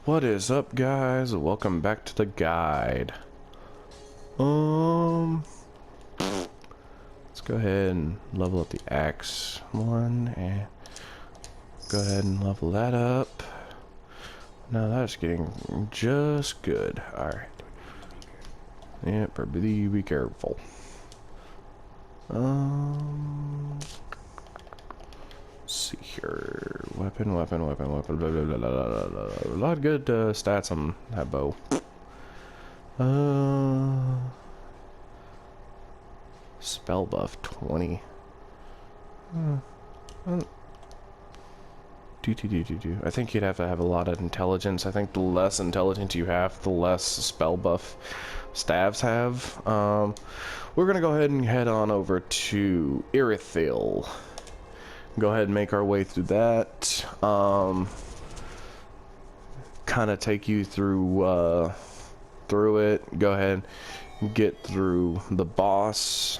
What is up, guys? Welcome back to the guide. Let's go ahead and level up the axe one, and go ahead and level that up. Now that's getting just good. All right. Yep, be careful. Let's see here. Weapon. Blah, blah, blah, blah, blah, blah, blah. A lot of good stats on that bow. Spell buff 20. I think you'd have to have a lot of intelligence. I think the less intelligence you have, the less spell buff staves have. We're gonna go ahead and head on over to Irithyll. Go ahead and make our way through that. Kind of take you through it. Go ahead and get through the boss.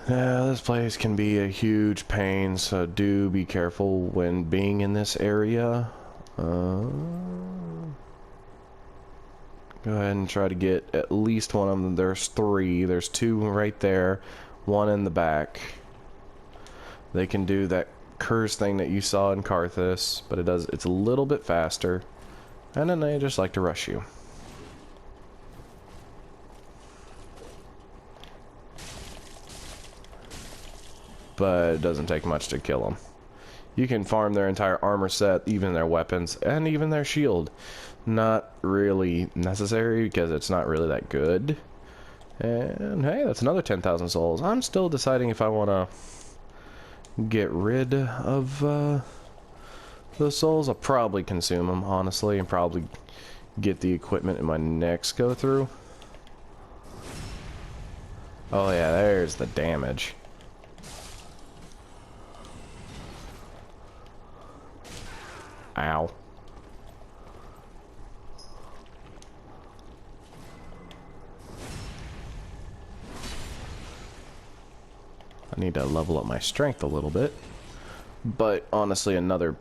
Yeah, this place can be a huge pain, so do be careful when being in this area. Go ahead and try to get at least one of them. There's 3. There's 2 right there, 1 in the back. They can do that curse thing that you saw in Karthus, but it's a little bit faster, and then they just like to rush you. But it doesn't take much to kill them. You can farm their entire armor set, even their weapons, and even their shield. Not really necessary because it's not really that good. And hey, that's another 10,000 souls. I'm still deciding if I want to get rid of those souls. I'll probably consume them, honestly, and probably get the equipment in my next go through. Oh yeah, there's the damage. Ow. I need to level up my strength a little bit. But honestly, another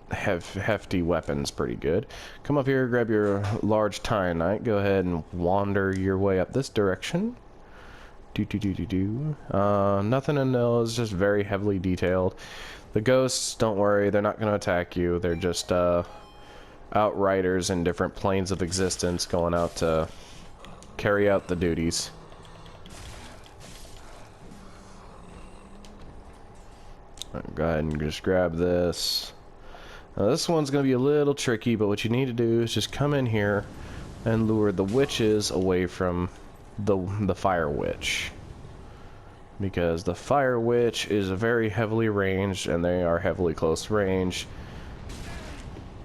hefty weapon's pretty good. Come up here, grab your large Titanite. Go ahead and wander your way up this direction. Nothing in those, just very heavily detailed. The ghosts, don't worry, they're not going to attack you. They're just outriders in different planes of existence going out to carry out the duties. Go ahead and just grab this. Now this one's going to be a little tricky, but what you need to do is just come in here and lure the witches away from the fire witch. Because the fire witch is very heavily ranged, and they are heavily close range.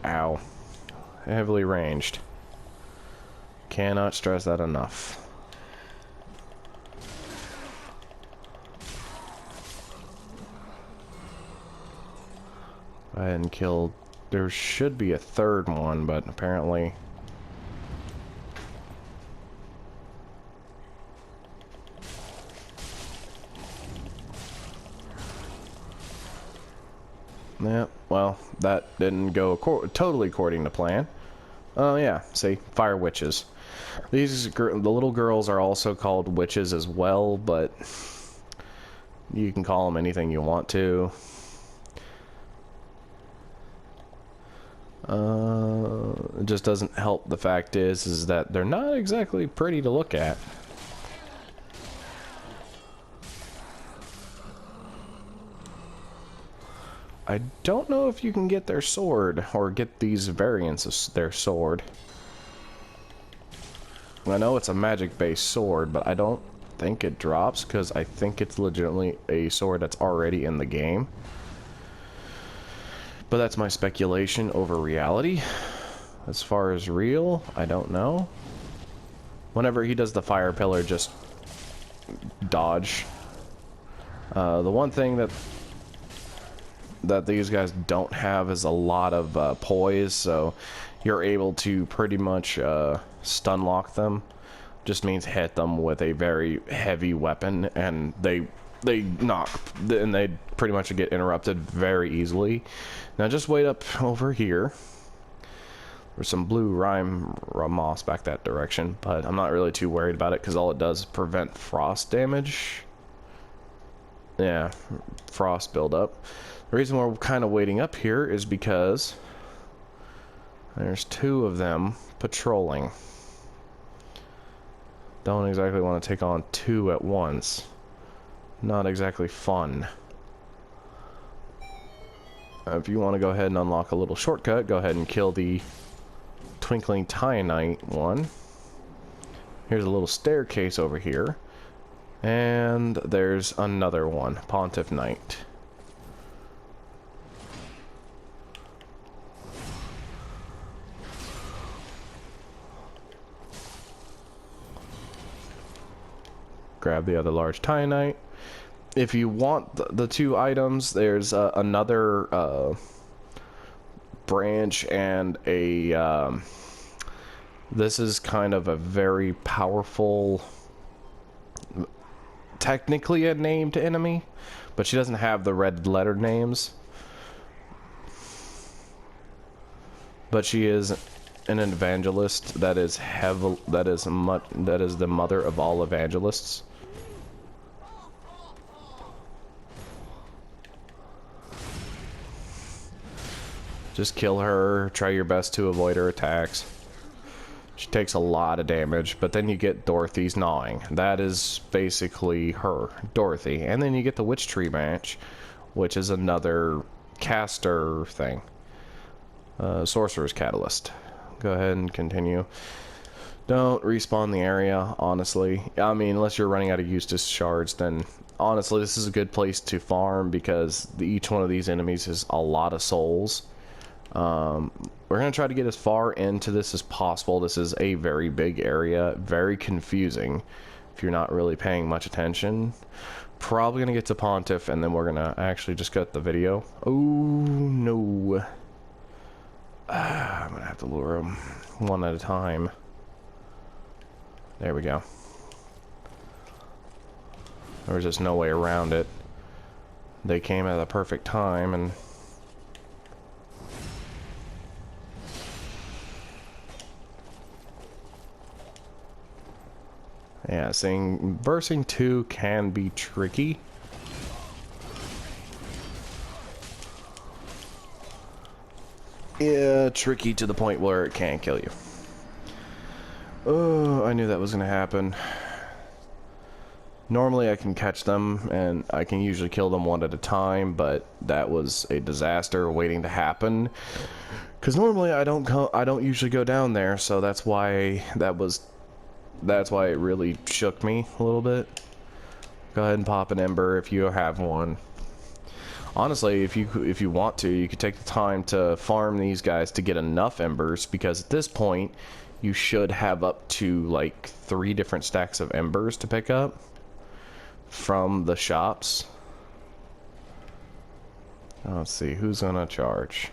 Ow. Heavily ranged. Cannot stress that enough. Go ahead and kill. There should be a third one, but apparently. Yeah, well, that didn't go totally according to plan. Oh yeah, see, fire witches. The little girls are also called witches as well, but you can call them anything you want to. It just doesn't help. The fact is that they're not exactly pretty to look at. I don't know if you can get their sword, or get these variants of their sword. I know it's a magic-based sword, but I don't think it drops, because I think it's legitimately a sword that's already in the game. But that's my speculation over reality. As far as real, I don't know. Whenever he does the fire pillar, just dodge. The one thing that these guys don't have is a lot of poise, so you're able to pretty much stun lock them. Just means hit them with a very heavy weapon, and they knock, and they pretty much get interrupted very easily. Now just wait up over here. There's some blue rime moss back that direction, but I'm not really too worried about it because all it does is prevent frost damage. Yeah, frost buildup. The reason we're kind of waiting up here is because there's two of them patrolling. Don't exactly want to take on two at once. Not exactly fun. If you want to go ahead and unlock a little shortcut, go ahead and kill the Twinkling Titanite one. Here's a little staircase over here. And there's another one, Pontiff Knight. Grab the other large Titanite. If you want the two items, there's another branch and a this is kind of a very powerful, technically a named enemy, but she doesn't have the red letter names, but she is an evangelist that is the mother of all evangelists. Just kill her, try your best to avoid her attacks. She takes a lot of damage, but then you get Dorothy's Gnawing. That is basically her, Dorothy. And then you get the Witch Tree Branch, which is another caster thing. Sorcerer's Catalyst. Go ahead and continue. Don't respawn the area, honestly. I mean, unless you're running out of Eustace shards, then honestly this is a good place to farm because each one of these enemies is a lot of souls. We're going to try to get as far into this as possible. This is a very big area, very confusing if you're not really paying much attention. Probably going to get to Pontiff, and then we're going to actually just cut the video. Oh, no. I'm going to have to lure them one at a time. There we go. There was just no way around it. They came at the perfect time, and yeah, seeing versing 2 can be tricky. Yeah, tricky to the point where it can't kill you. Oh, I knew that was going to happen. Normally I can catch them, and I can usually kill them one at a time, but that was a disaster waiting to happen. Because normally I don't usually go down there, so that's why it really shook me a little bit. Go ahead and pop an ember if you have one. Honestly, if you want to, you could take the time to farm these guys to get enough embers, because at this point you should have up to like 3 different stacks of embers to pick up from the shops. Let's see, who's gonna charge?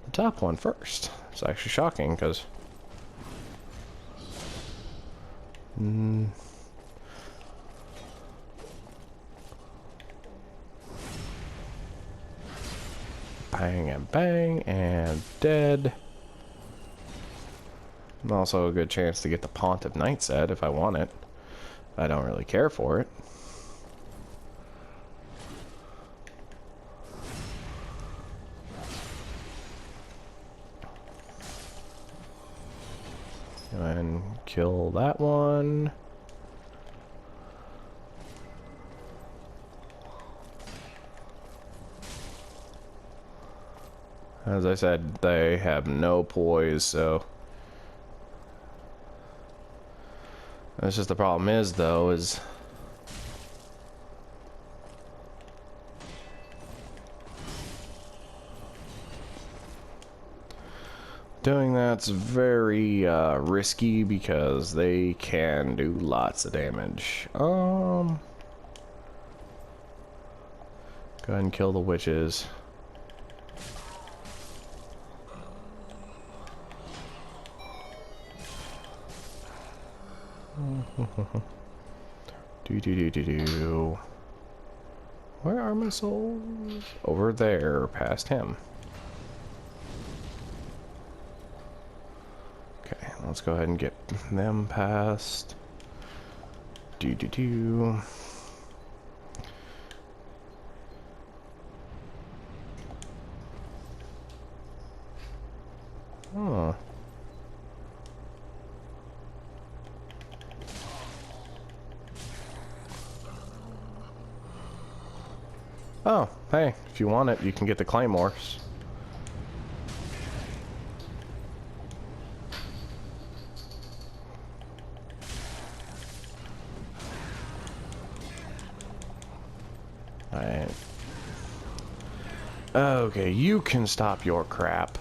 The top one first. It's actually shocking, because bang and bang and dead. Also a good chance to get the Pontiff Knight set if I want it. I don't really care for it. And kill that one. As I said, they have no poise, so that's just the problem is, though, is doing that's very risky because they can do lots of damage. Go ahead and kill the witches. Do do do do do. Where are my souls? Over there, past him. Okay, let's go ahead and get them past. Do do do. Oh. Oh, hey, if you want it, you can get the claymores. Alright. Okay, you can stop your crap.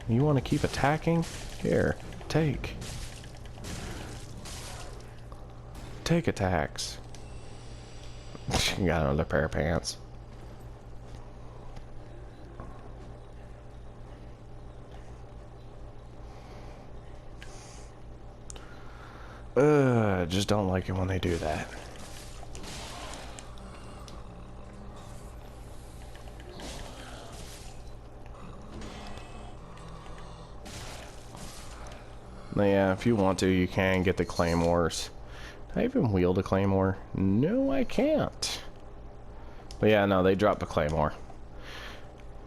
You want to keep attacking? Here, take. Take attacks. She got another pair of pants. I just don't like it when they do that. Yeah, if you want to, you can get the claymores. Can I even wield a claymore? No, I can't. But yeah, no, they drop a claymore.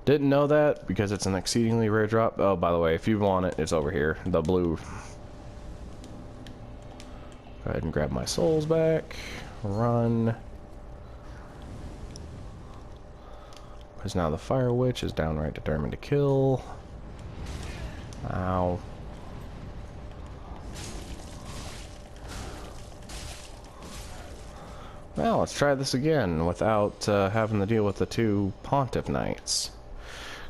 Didn't know that because it's an exceedingly rare drop. Oh, by the way, if you want it, it's over here. The blue. Go ahead and grab my souls back. Run. Because now the Fire Witch is downright determined to kill. Ow. Well, let's try this again without having to deal with the two Pontiff Knights.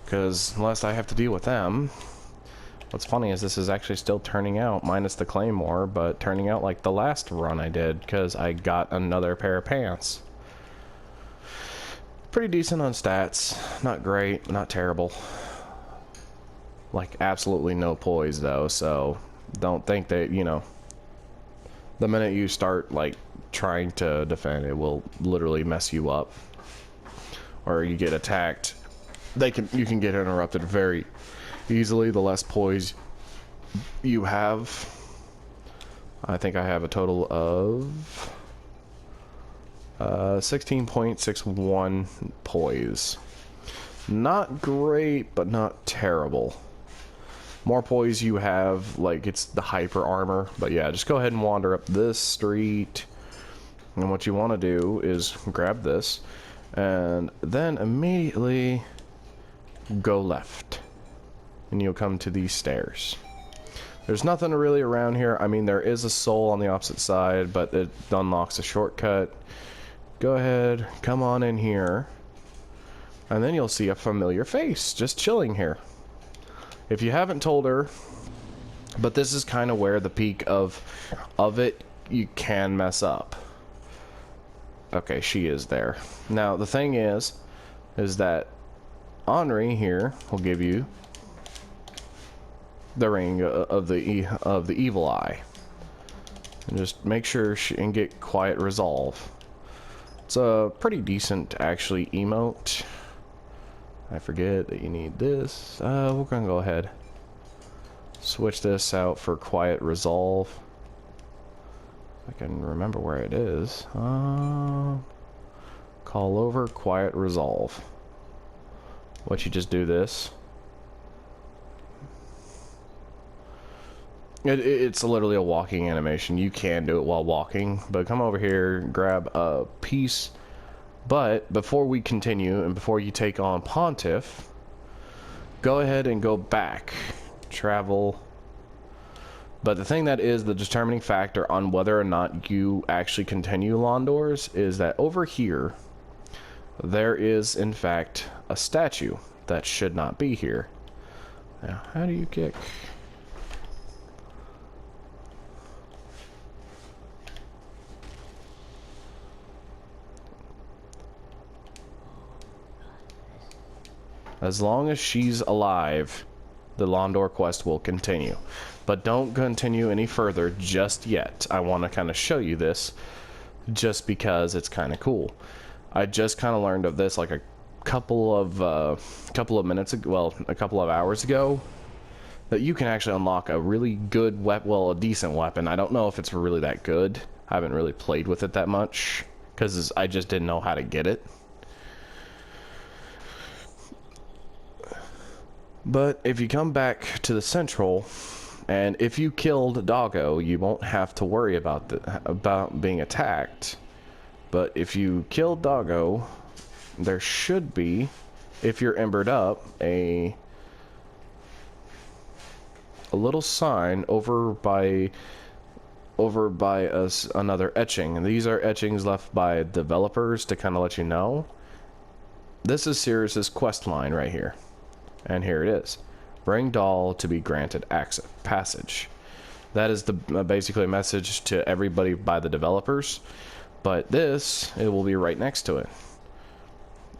Because unless I have to deal with them... What's funny is this is actually still turning out, minus the Claymore, but turning out like the last run I did, because I got another pair of pants. Pretty decent on stats. Not great, not terrible. Like, absolutely no poise, though, so don't think that, you know, the minute you start, like, trying to defend, it will literally mess you up. Or you get attacked. You can get interrupted very easily the less poise you have. I think I have a total of 16.61 poise. Not great, but not terrible. More poise you have, like, it's the hyper armor. But yeah, just go ahead and wander up this street. And what you want to do is grab this and then immediately go left. And you'll come to these stairs. There's nothing really around here. I mean, there is a soul on the opposite side, but it unlocks a shortcut. Go ahead, come on in here. And then you'll see a familiar face just chilling here. If you haven't told her, but this is kind of where the peak of it, you can mess up. Okay, she is there. Now, the thing is that Henri here will give you the ring of the evil eye. And just make sure and get quiet resolve. It's a pretty decent, actually, emote. I forget that you need this. We're gonna go ahead. Switch this out for quiet resolve. I can remember where it is. Call over quiet resolve. What, you just do this? It's literally a walking animation. You can do it while walking, but come over here, grab a piece. But before we continue, and before you take on Pontiff, go ahead and go back. Travel. But the thing that is the determining factor on whether or not you actually continue Londors is that over here, there is, in fact, a statue that should not be here. Now, how do you kick? As long as she's alive, the Londor quest will continue. But don't continue any further just yet. I want to kind of show you this just because it's kind of cool. I just kind of learned of this like a couple of minutes ago, well, a couple of hours ago, that you can actually unlock a really good weapon, well, a decent weapon. I don't know if it's really that good. I haven't really played with it that much because I just didn't know how to get it. But if you come back to the central, and if you killed Doggo, you won't have to worry about being attacked. But if you killed Doggo, there should be, if you're embered up, a little sign over by us, another etching, and these are etchings left by developers to kind of let you know this is Sirius's quest line right here. And here it is. Bring doll to be granted access passage. That is the basically a message to everybody by the developers. But this, it will be right next to it.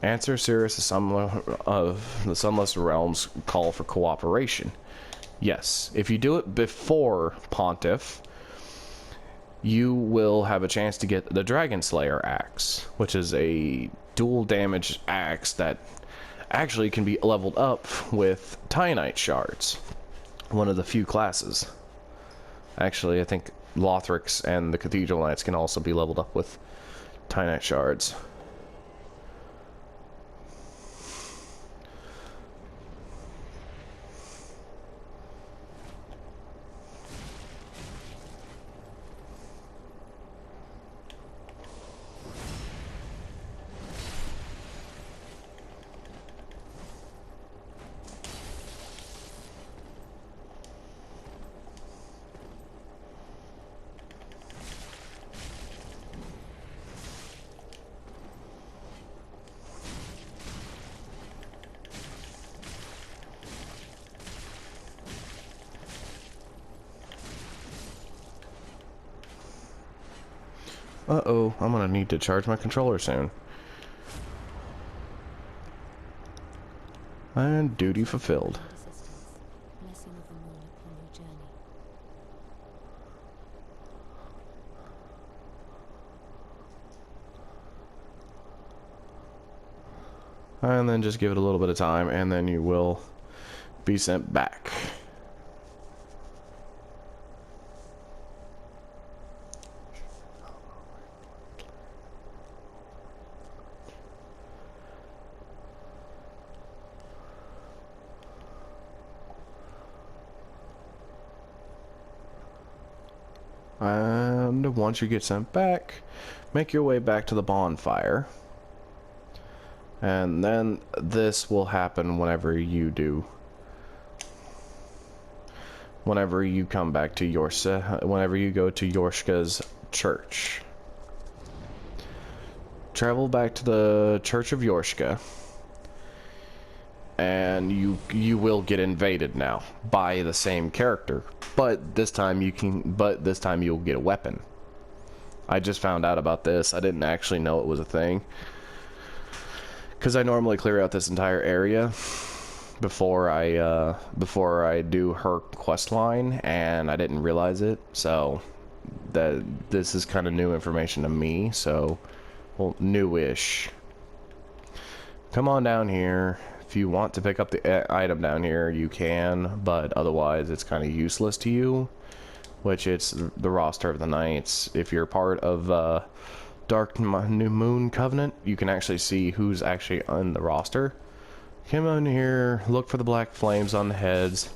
Answer Sirius of the Sunless Realms call for cooperation. Yes, if you do it before Pontiff, you will have a chance to get the Dragon Slayer axe, which is a dual damage axe that actually can be leveled up with Titanite shards, one of the few classes. Actually, I think Lothrix and the Cathedral Knights can also be leveled up with Titanite shards. Uh-oh, I'm gonna need to charge my controller soon. And duty fulfilled. And then just give it a little bit of time, and then you will be sent back. And once you get sent back, make your way back to the bonfire. And then this will happen whenever you do. Whenever you come back to whenever you go to Yorshka's church. Travel back to the Church of Yorshka. And you will get invaded now by the same character, but this time you'll get a weapon. I just found out about this. I didn't actually know it was a thing, because I normally clear out this entire area before I do her quest line, and I didn't realize it. So this is kind of new information to me. So, well, newish. Come on down here. If you want to pick up the item down here, you can, but otherwise it's kind of useless to you, which it's the roster of the knights. If you're part of Dark New Moon Covenant, you can actually see who's actually on the roster. Come on here, look for the black flames on the heads,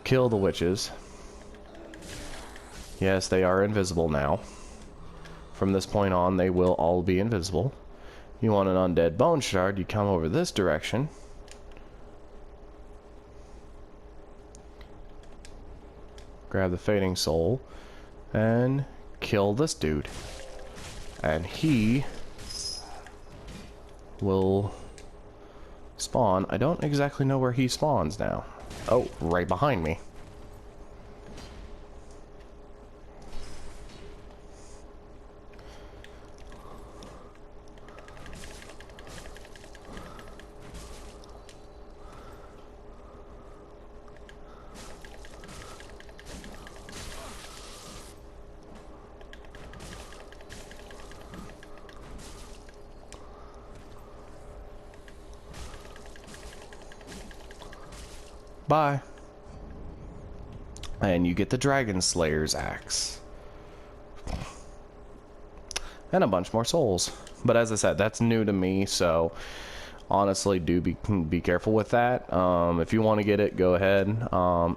kill the witches. Yes, they are invisible now. From this point on, they will all be invisible. You want an undead bone shard, you come over this direction. Grab the fading soul and kill this dude. And he will spawn. I don't exactly know where he spawns now. Oh, right behind me. Bye. And you get the Dragon Slayer's axe. And a bunch more souls. But as I said, that's new to me, so honestly, do be careful with that. If you want to get it, go ahead.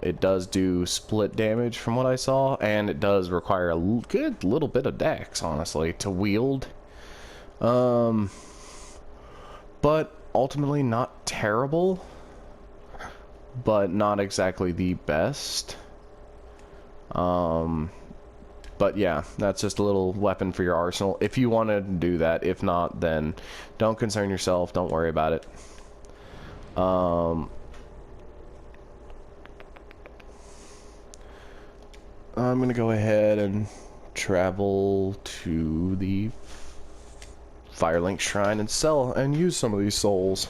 It does do split damage from what I saw, and it does require a good little bit of dex, honestly, to wield. But ultimately not terrible, but not exactly the best. But yeah, that's just a little weapon for your arsenal if you want to do that. If not, then don't concern yourself, don't worry about it. I'm gonna go ahead and travel to the Firelink Shrine and sell and use some of these souls.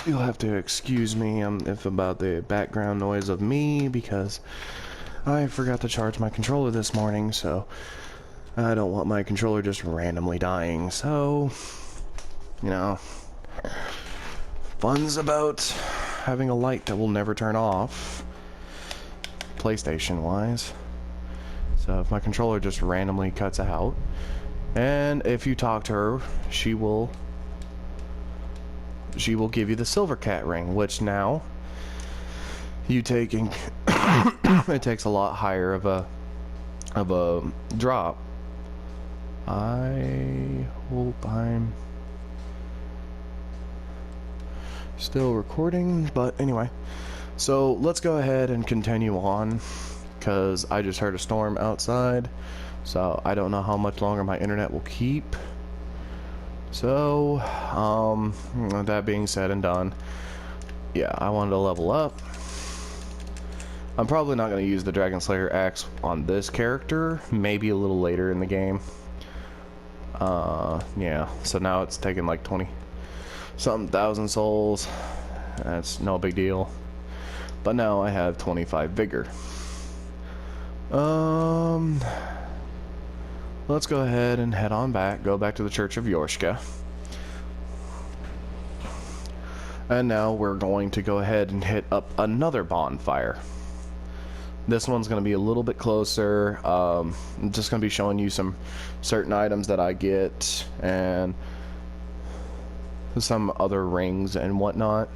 You'll have to excuse me if about the background noise of me, because I forgot to charge my controller this morning, so I don't want my controller just randomly dying. So, you know, fun's about having a light that will never turn off, PlayStation wise. So if my controller just randomly cuts out, and if you talk to her, she will give you the Silver Cat ring, which now you taking it takes a lot higher of a drop. I hope I'm still recording, but anyway, so let's go ahead and continue on, because I just heard a storm outside, so I don't know how much longer my internet will keep. So, that being said and done, yeah, I wanted to level up. I'm probably not going to use the Dragon Slayer axe on this character, maybe a little later in the game. Yeah, so now it's taking like 20-something thousand souls. That's no big deal. But now I have 25 vigor. Let's go ahead and head on back, go back to the Church of Yorshka. And now we're going to go ahead and hit up another bonfire. This one's going to be a little bit closer. I'm just going to be showing you some certain items that I get and some other rings and whatnot.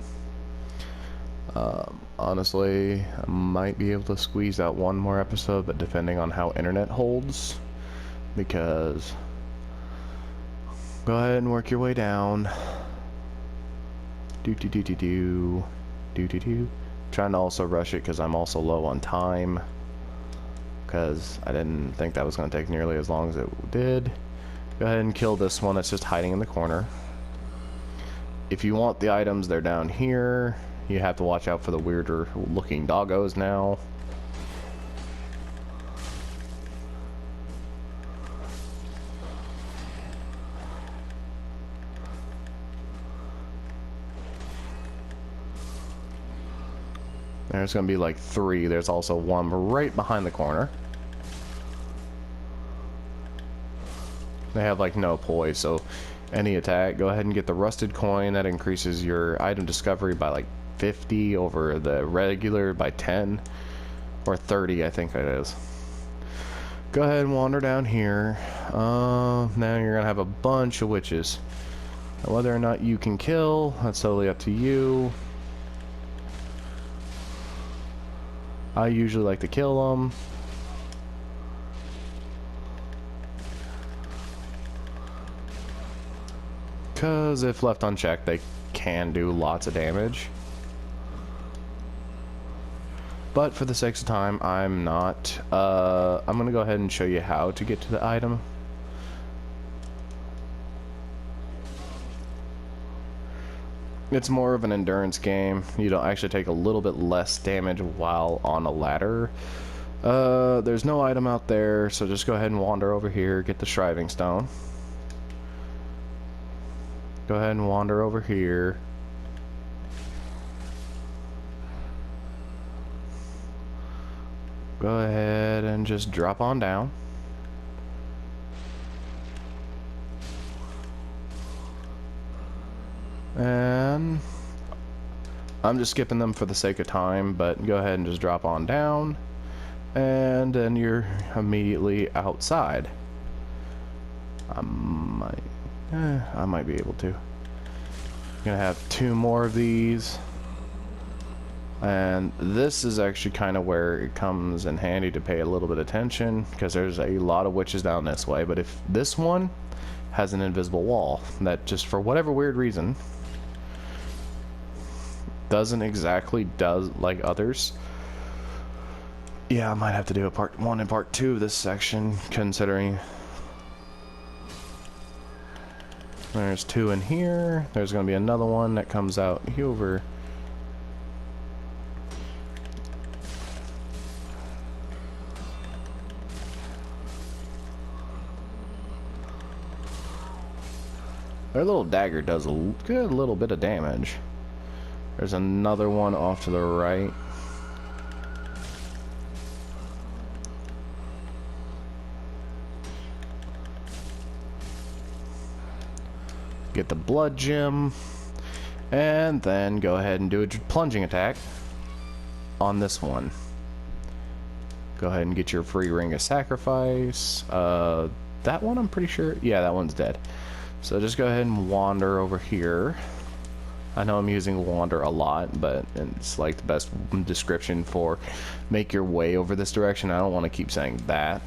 Honestly, I might be able to squeeze out one more episode, but depending on how internet holds. Because go ahead and work your way down. Trying to also rush it because I'm also low on time, because I didn't think that was going to take nearly as long as it did. Go ahead and kill this one that's just hiding in the corner. If you want the items, they're down here. You have to watch out for the weirder looking doggos now. There's going to be like 3. There's also one right behind the corner. They have like no poise, so any attack, go ahead and get the rusted coin. That increases your item discovery by like 50 over the regular by 10 or 30, I think it is. Go ahead and wander down here. Now you're gonna have a bunch of witches. Whether or not you can kill, that's totally up to you. I usually like to kill them. Because if left unchecked, they can do lots of damage. But for the sake of time, I'm not. I'm going to go ahead and show you how to get to the item. It's more of an endurance game. You don't actually take a little bit less damage while on a ladder. There's no item out there, so just go ahead and wander over here, get the Shriving Stone. go ahead and wander over here. Go ahead and just drop on down. And I'm just skipping them for the sake of time, but go ahead and just drop on down. And then you're immediately outside. I might be able to. I'm gonna have 2 more of these. And this is actually kind of where it comes in handy to pay a little bit of attention, because there's a lot of witches down this way. But if this one has an invisible wall that just for whatever weird reason doesn't exactly like others, yeah, I might have to do a part 1 and part 2 of this section, considering there's 2 in here. There's going to be another one that comes out over. Their little dagger does a good little bit of damage. There's another one off to the right. Get the blood gem, and then go ahead and do a plunging attack on this one. Go ahead and get your free ring of sacrifice. That one I'm pretty sure, yeah, that one's dead. So just go ahead and wander over here. I know I'm using wander a lot, but it's like the best description for make your way over this direction. I don't want to keep saying that.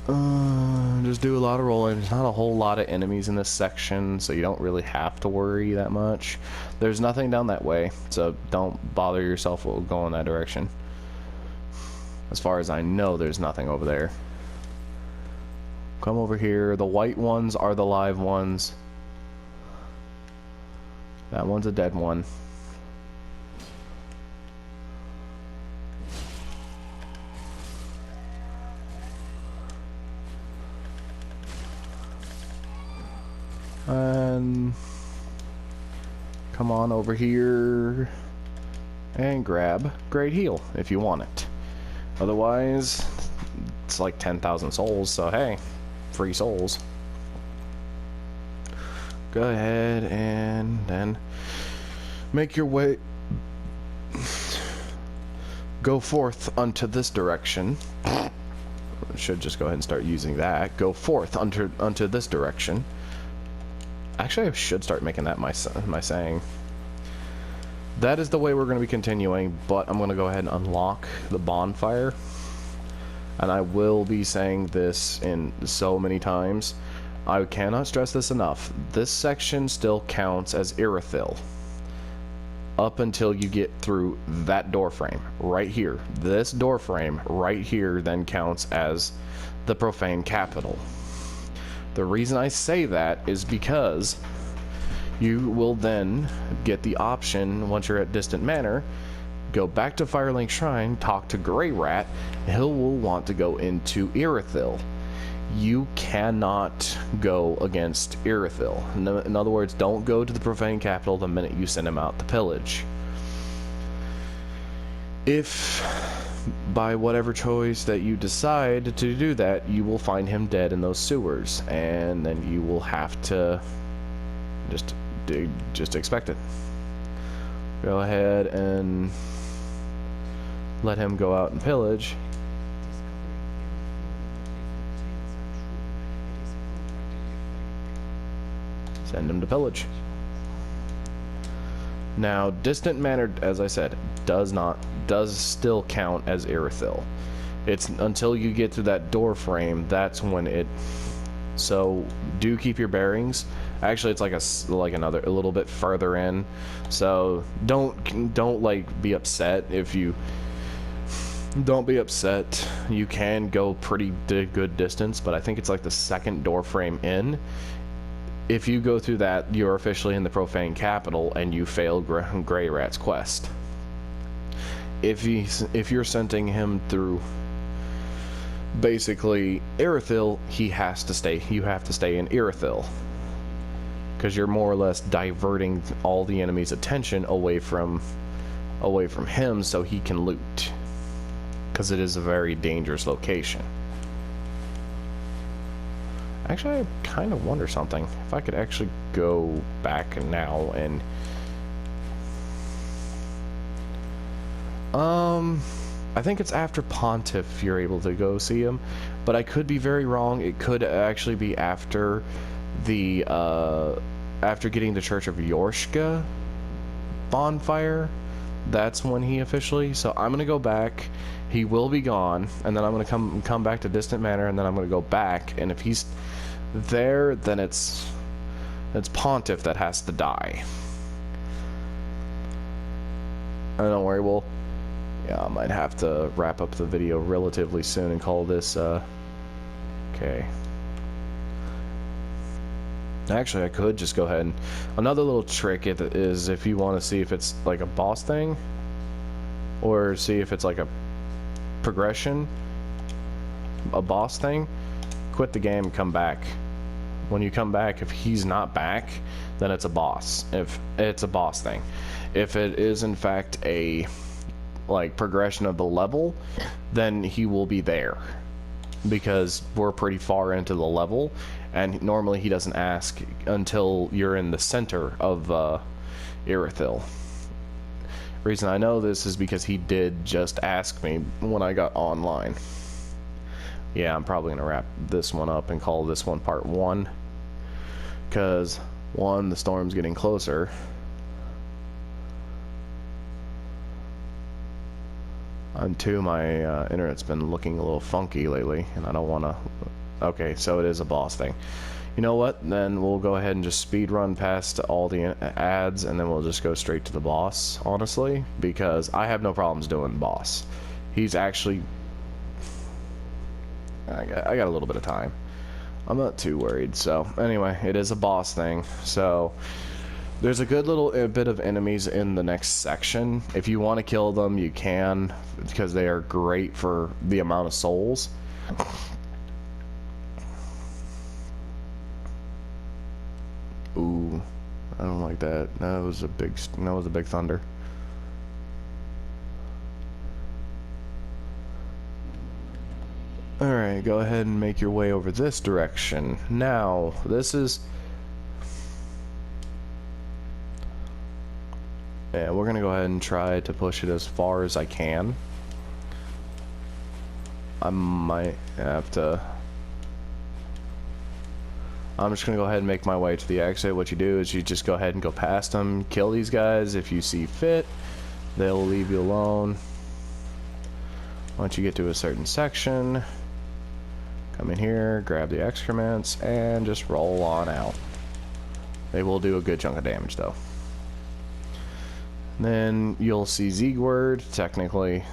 Just do a lot of rolling. There's not a whole lot of enemies in this section, so you don't really have to worry that much. There's nothing down that way, so don't bother yourself with going that direction. As far as I know, there's nothing over there. Come over here. The white ones are the live ones. That one's a dead one. And come on over here and grab Great Heal if you want it. Otherwise, it's like 10,000 souls, so hey, free souls. Go ahead and then make your way. Go forth unto this direction. Should just go ahead and start using that. Go forth unto this direction. Actually, I should start making that my saying. That is the way we're going to be continuing, but I'm going to go ahead and unlock the bonfire. And I will be saying this in so many times. I cannot stress this enough. This section still counts as Irithyll up until you get through that door frame right here. This door frame right here then counts as the Profane Capital. The reason I say that is because you will then get the option, once you're at Distant Manor, go back to Firelink Shrine, talk to Greirat, and he will want to go into Irithyll. You cannot go against Irithyll. In other words, don't go to the Profane Capital the minute you send him out to pillage. If by whatever choice that you decide to do that, you will find him dead in those sewers, and then you will have to just expect it. Go ahead and let him go out and pillage. Send him to pillage. Now, Distant Manor, as I said, does still count as Irithyll. It's until you get to that door frame, that's when it. So do keep your bearings. Actually, it's like a little bit further in. So don't like be upset if you. Don't be upset. You can go pretty good distance, but I think it's like the second door frame in. If you go through that, you're officially in the Profane Capital, and you fail Greirat's quest. If you're sending him through basically Irithyll, he has to stay. You have to stay in Irithyll. because you're more or less diverting all the enemy's attention away from him so he can loot, because it is a very dangerous location. Actually, I kind of wonder something. If I could actually go back now and I think it's after Pontiff you're able to go see him, but I could be very wrong. It could actually be after the after getting the Church of Yorshka bonfire. That's when he officially. So I'm gonna go back. He will be gone, and then I'm gonna come back to Distant Manor, and then I'm gonna go back. And if he's there, then it's Pontiff that has to die. Don't worry, yeah, I might have to wrap up the video relatively soon and call this, okay. Actually, I could just go ahead and... Another little trick is if you want to see if it's like a boss thing, or see if it's like a progression, a boss thing, quit the game and come back. When you come back, if he's not back, then it's a boss. If it's a boss thing. If it is in fact a like progression of the level, then he will be there, because we're pretty far into the level, and normally he doesn't ask until you're in the center of Irithyll. Reason I know this is because he did just ask me when I got online. Yeah, I'm probably gonna wrap this one up and call this one part 1, because 1, the storm's getting closer. And 2, my internet's been looking a little funky lately, and I don't want to... Okay, so it is a boss thing. You know what? Then we'll go ahead and just speed run past all the ads, and then we'll just go straight to the boss, honestly, because I have no problems doing boss. He's actually... I got a little bit of time. I'm not too worried. So, anyway, it is a boss thing, so... There's a good little bit of enemies in the next section. If you want to kill them, you can, because they are great for the amount of souls. Ooh, I don't like that. That was a big thunder. Alright, go ahead and make your way over this direction. Now, this is... Yeah, we're gonna go ahead and try to push it as far as I can. I might have to... I'm just gonna go ahead and make my way to the exit. What you do is you just go ahead and go past them, kill these guys if you see fit. They'll leave you alone. Once you get to a certain section, come in here, grab the excrements, and just roll on out. They will do a good chunk of damage though. Then you'll see Siegward, technically.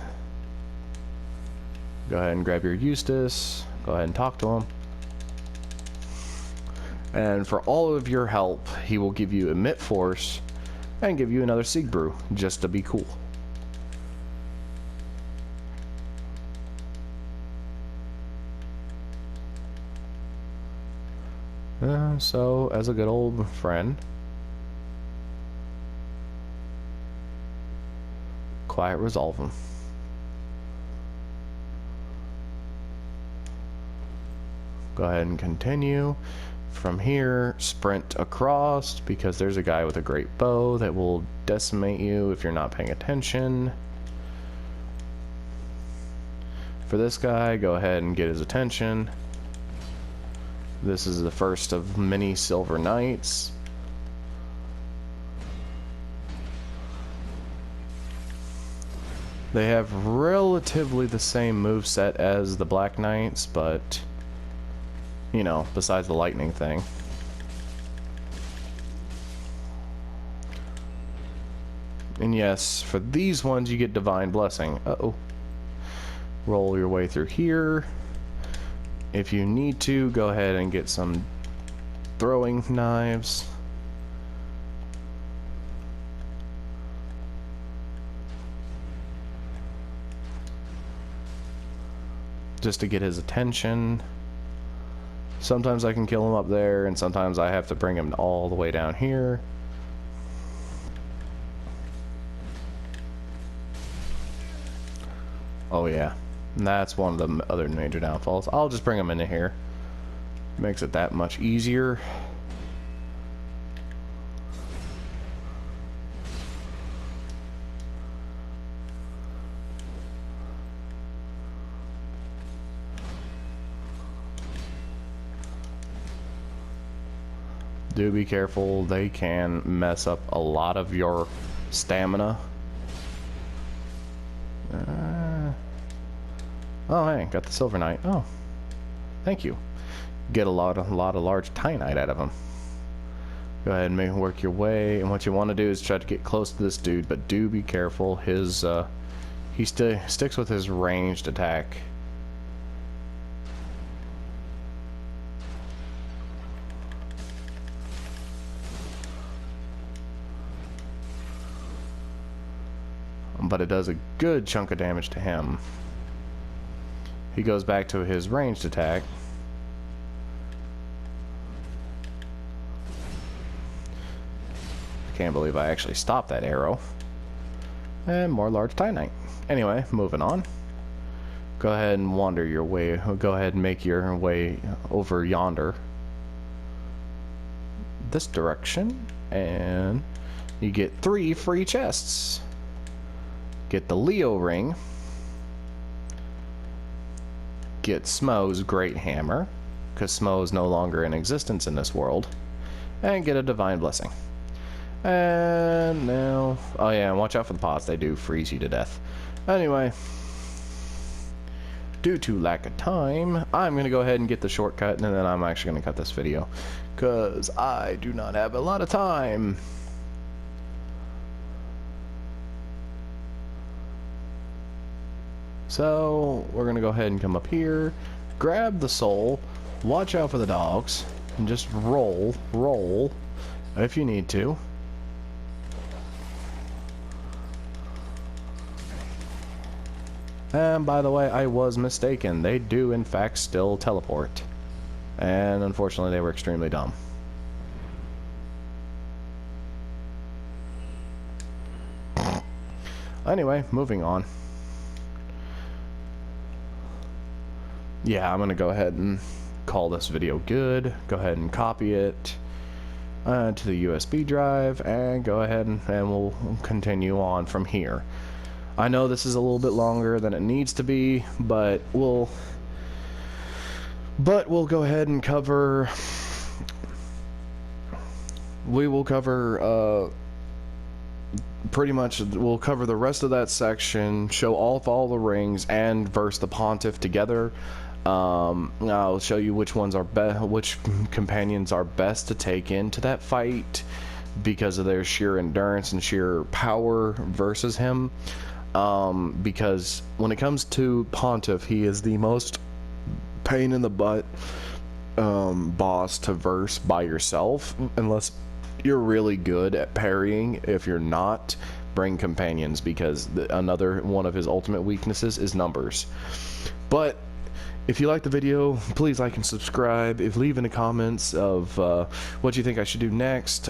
Go ahead and grab your Eustace, go ahead and talk to him. And for all of your help, he will give you Emit Force and give you another Siegbrew, just to be cool. So, as a good old friend, quiet resolve him. Go ahead and continue. From here, sprint across, because there's a guy with a great bow that will decimate you if you're not paying attention. For this guy, go ahead and get his attention. This is the first of many Silver Knights. They have relatively the same moveset as the Black Knights, but, you know, besides the lightning thing. And yes, for these ones you get Divine Blessing. Uh-oh. Roll your way through here. If you need to, go ahead and get some throwing knives. Just to get his attention. Sometimes I can kill him up there, and sometimes I have to bring him all the way down here. Oh yeah, and that's one of the other major downfalls. I'll just bring him into here. Makes it that much easier. Do be careful, they can mess up a lot of your stamina. Oh hey, got the Silver Knight. Oh, thank you. Get a lot of large Titanite out of him. Go ahead and make him work your way, and what you want to do is try to get close to this dude, but do be careful. His he still sticks with his ranged attack. But it does a good chunk of damage to him. He goes back to his ranged attack. I can't believe I actually stopped that arrow. And more large Titanite. Anyway, moving on. Go ahead and wander your way. Go ahead and make your way over yonder. This direction. And you get 3 free chests. Get the Leo ring. Get Smo's great hammer, because Smo is no longer in existence in this world. And get a divine blessing. And now, oh yeah, and watch out for the pots, they do freeze you to death. Anyway, due to lack of time, I'm gonna go ahead and get the shortcut, and then I'm actually gonna cut this video, because I do not have a lot of time. So we're gonna go ahead and come up here, grab the soul, watch out for the dogs, and just roll if you need to. And by the way, I was mistaken. They do in fact still teleport. And unfortunately they were extremely dumb. Anyway, moving on. Yeah, I'm gonna go ahead and call this video good. Go ahead and copy it to the USB drive, and go ahead and we'll continue on from here. I know this is a little bit longer than it needs to be, but we'll go ahead and cover. We will cover pretty much. We'll cover the rest of that section, show all the rings, and verse the Pontiff together. I'll show you which ones are which companions are best to take into that fight because of their sheer endurance and sheer power versus him. Because when it comes to Pontiff, he is the most pain in the butt boss to verse by yourself, unless you're really good at parrying. If you're not, bring companions, because another one of his ultimate weaknesses is numbers. But if you like the video, please like and subscribe. Leave in the comments of what you think I should do next.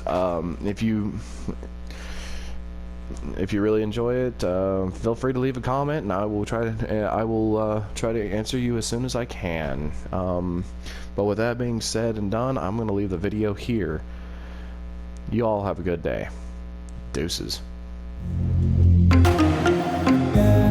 If you really enjoy it, feel free to leave a comment, and I will try to answer you as soon as I can. But with that being said and done, I'm going to leave the video here. You all have a good day. Deuces. Yeah.